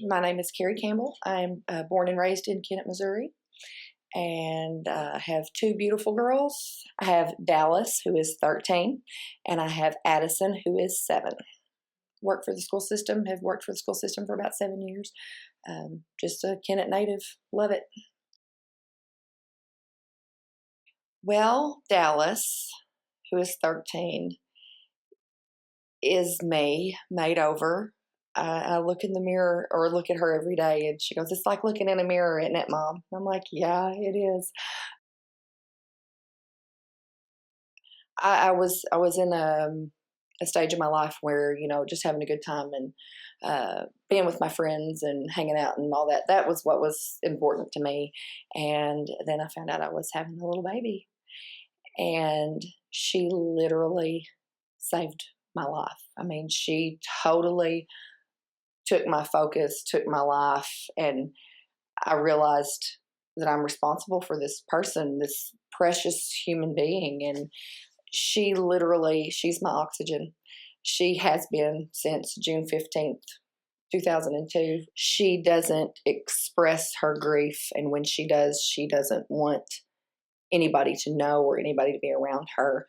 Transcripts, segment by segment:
My name is Keri Campbell. I'm born and raised in Kennett, Missouri, and I have two beautiful girls. I have Dallas, who is 13, and I have Addison, who is 7. Work for the school system, have worked for the school system for about 7 years. Just a Kennett native. Love it. Well, Dallas, who is 13, is me made over. I look in the mirror or look at her every day, and she goes, "It's like looking in a mirror, isn't it, Mom?" I'm like, "Yeah, it is." I was in a stage of my life where, just having a good time and being with my friends and hanging out and all that. That was what was important to me. And then I found out I was having a little baby, and she literally saved my life. I mean, she totally took my focus, took my life, and I realized that I'm responsible for this person, this precious human being. And she's my oxygen. She has been since June 15th, 2002. She doesn't express her grief, and when she does, she doesn't want anybody to know or anybody to be around her.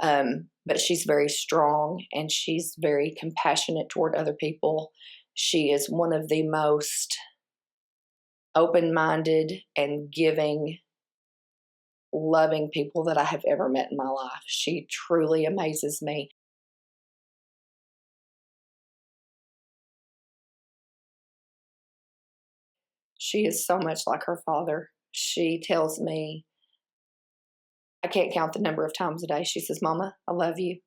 But she's very strong, and she's very compassionate toward other people. She is one of the most open-minded and giving, loving people that I have ever met in my life. She truly amazes me. She is so much like her father. She tells me, I can't count the number of times a day she says, "Mama, I love you.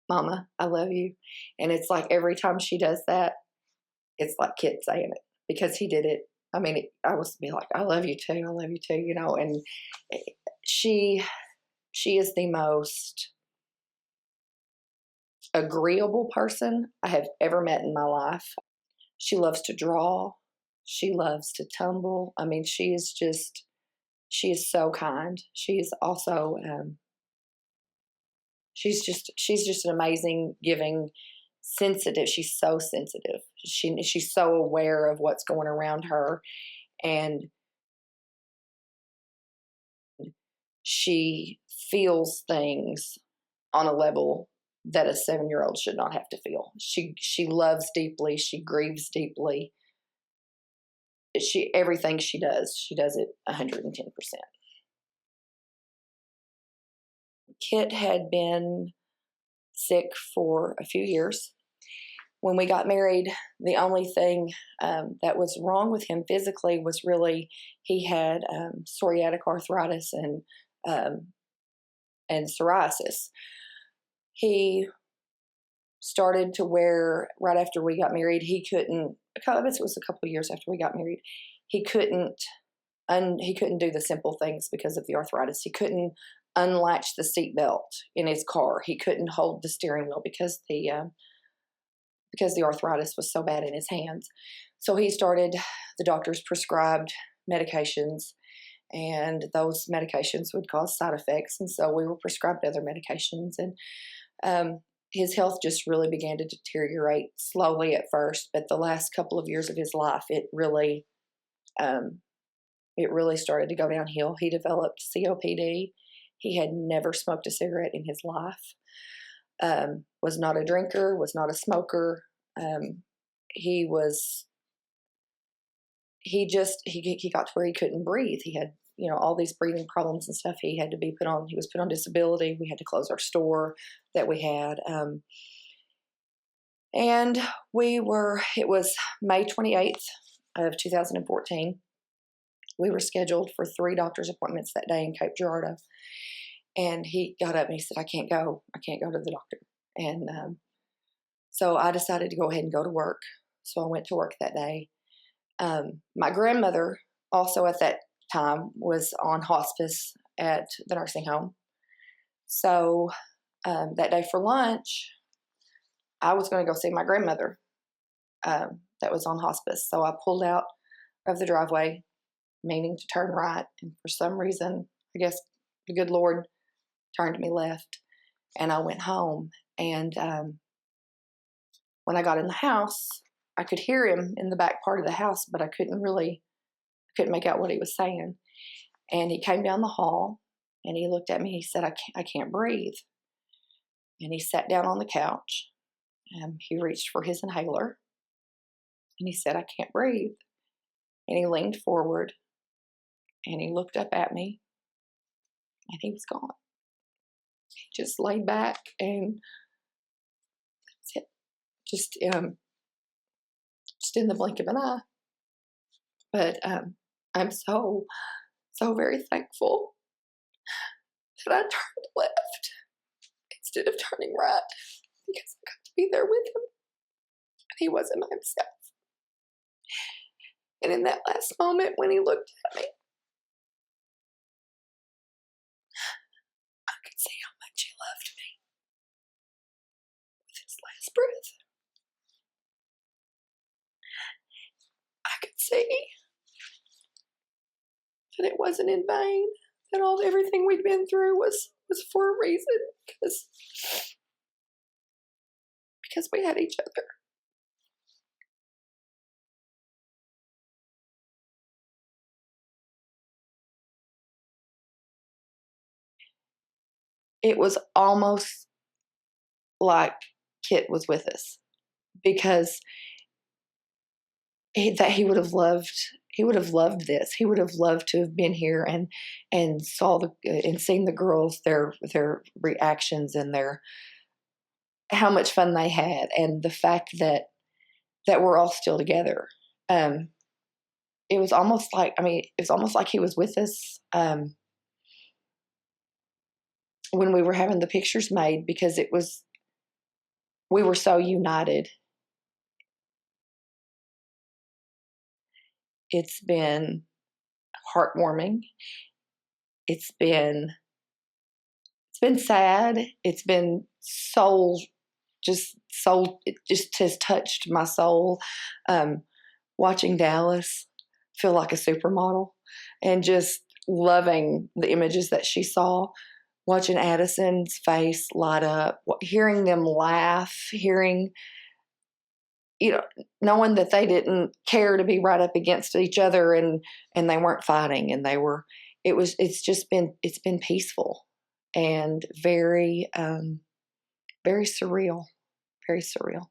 Mama, I love you." And it's like every time she does that, it's like Kit saying it, because he did it. I mean, I was be like, "I love you too. I love you too," and she is the most agreeable person I have ever met in my life. She loves to draw. She loves to tumble. I mean, she is so kind. She is also, she's just an amazing, giving, sensitive. She's so sensitive. She's so aware of what's going around her, and she feels things on a level that a 7-year-old should not have to feel. She loves deeply. She grieves deeply. Everything she does it 110%. Kit had been sick for a few years. When we got married, the only thing that was wrong with him physically was really he had psoriatic arthritis and psoriasis. He started to wear, right after we got married, he couldn't, this was a couple of years after we got married, he couldn't do the simple things because of the arthritis. He couldn't unlatch the seat belt in his car. He couldn't hold the steering wheel because the arthritis was so bad in his hands. So the doctors prescribed medications, and those medications would cause side effects. And so we were prescribed other medications, and his health just really began to deteriorate slowly at first. But the last couple of years of his life, it really started to go downhill. He developed COPD. He had never smoked a cigarette in his life. Was not a drinker, was not a smoker. He got to where he couldn't breathe. He had, all these breathing problems and stuff. He was put on disability. We had to close our store that we had. And it was May 28th of 2014. We were scheduled for 3 doctor's appointments that day in Cape Girardeau. And he got up and he said, I can't go to the doctor. And so I decided to go ahead and go to work. So I went to work that day. My grandmother also at that time was on hospice at the nursing home. So that day for lunch, I was going to go see my grandmother that was on hospice. So I pulled out of the driveway, meaning to turn right. And for some reason, I guess the good Lord turned me left, and I went home. And when I got in the house, I could hear him in the back part of the house, but I couldn't make out what he was saying. And he came down the hall and he looked at me. He said, I can't breathe. And he sat down on the couch. He reached for his inhaler and he said, I can't breathe. And he leaned forward and he looked up at me and he was gone. He just laid back and that's it. Just in the blink of an eye. But I'm so very thankful that I turned left instead of turning right, because I got to be there with him. And he wasn't by himself. And in that last moment when he looked at me, I could see how much he loved me with his last breath. I could see that it wasn't in vain, that everything we'd been through was for a reason, because we had each other. It was almost like Kit was with us, because he would have loved this. He would have loved to have been here and seen the girls, their reactions and how much fun they had, and the fact that we're all still together. It was almost like he was with us when we were having the pictures made, because we were so united. It's been heartwarming. It's been sad. It's been it just has touched my soul. Watching Dallas feel like a supermodel and just loving the images that she saw, watching Addison's face light up, hearing them laugh, knowing that they didn't care to be right up against each other and they weren't fighting, and it's been peaceful and very, very surreal, very surreal.